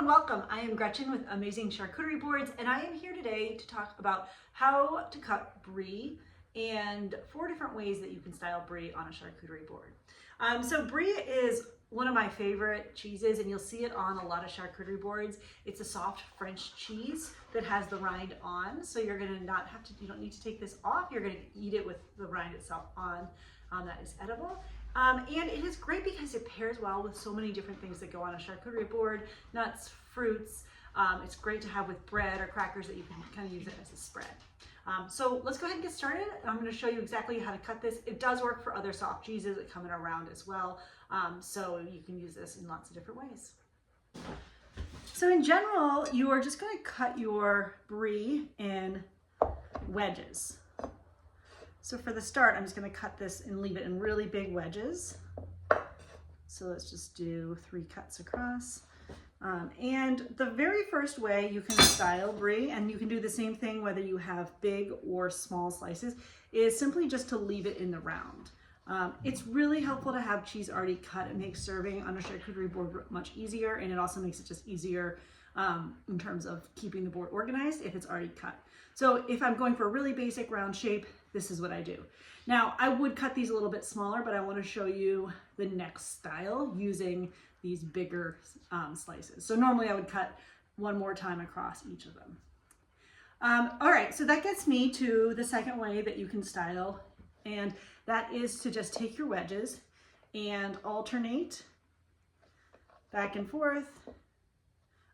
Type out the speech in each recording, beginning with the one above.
and welcome. I am Gretchen with Amazing Charcuterie Boards, and I am here today to talk about how to cut brie and 4 different ways that you can style brie on a charcuterie board. So brie is one of my favorite cheeses, and you'll see it on a lot of charcuterie boards. It's a soft French cheese that has the rind on, so you're gonna not have to, you don't need to take this off. You're gonna eat it with the rind itself on. That is edible. And it is great because it pairs well with so many different things that go on a charcuterie board, nuts, fruits. It's great to have with bread or crackers that you can kind of use it as a spread. So let's go ahead and get started. I'm going to show you exactly how to cut this. It does work for other soft cheeses that come in a round as well. So you can use this in lots of different ways. So in general, you are just going to cut your brie in wedges. So for the start, I'm just going to cut this and leave it in really big wedges. So let's just do 3 cuts across. And the very first way you can style brie, and you can do the same thing whether you have big or small slices, is simply just to leave it in the round. It's really helpful to have cheese already cut. It makes serving on a charcuterie board much easier, and it also makes it just easier in terms of keeping the board organized if it's already cut. So if I'm going for a really basic round shape, this is what I do. Now, I would cut these a little bit smaller, but I want to show you the next style using these bigger slices. So normally I would cut one more time across each of them. All right, so that gets me to the second way that you can style, and that is to just take your wedges and alternate back and forth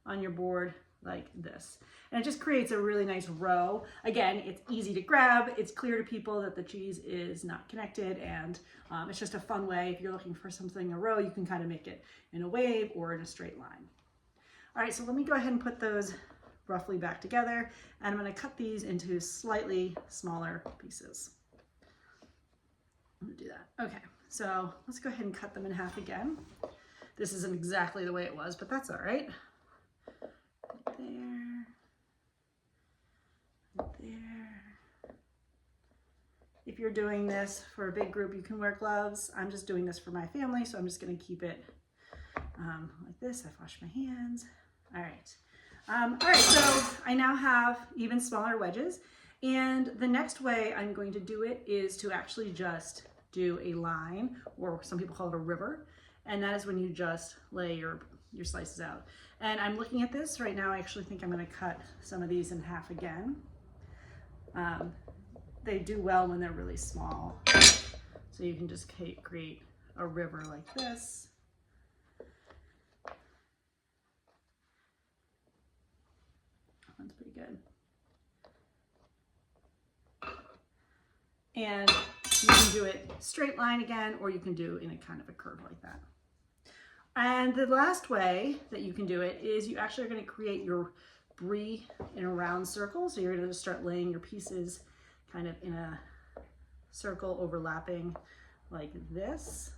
on your board like this. And it just creates a really nice row. Again, it's easy to grab. It's clear to people that the cheese is not connected, and it's just a fun way. If you're looking for something in a row, you can kind of make it in a wave or in a straight line. All right, so let me go ahead and put those roughly back together, and I'm gonna cut these into slightly smaller pieces. I'm gonna do that. Okay, so let's go ahead and cut them in half again. This isn't exactly the way it was, but that's all right. Right there. There. If you're doing this for a big group, you can wear gloves. I'm just doing this for my family, so I'm just going to keep it like this. I've washed my hands. All right. All right, so I now have even smaller wedges, and the next way I'm going to do it is to actually just do a line, or some people call it a river, and that is when you just lay your slices out. And I'm looking at this right now. I actually think I'm going to cut some of these in half again. They do well when they're really small. So you can just create a river like this. That one's pretty good. And you can do it straight line again, or you can do in a kind of a curve like that. And the last way that you can do it is you actually are going to create your brie in a round circle. So you're going to start laying your pieces kind of in a circle overlapping like this.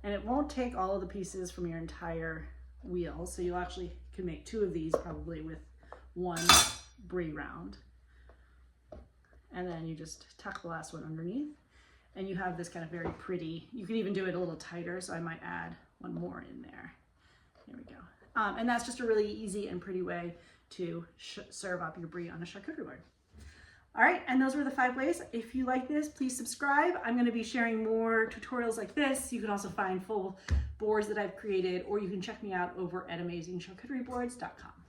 And it won't take all of the pieces from your entire wheel. So you actually can make 2 of these probably with 1 brie round. And then you just tuck the last one underneath. And you have this kind of very pretty, you can even do it a little tighter, so I might add 1 more in there. There we go. And that's just a really easy and pretty way to serve up your brie on a charcuterie board. All right, and those were the 5 ways. If you like this, please subscribe. I'm gonna be sharing more tutorials like this. You can also find full boards that I've created, or you can check me out over at AmazingCharcuterieBoards.com.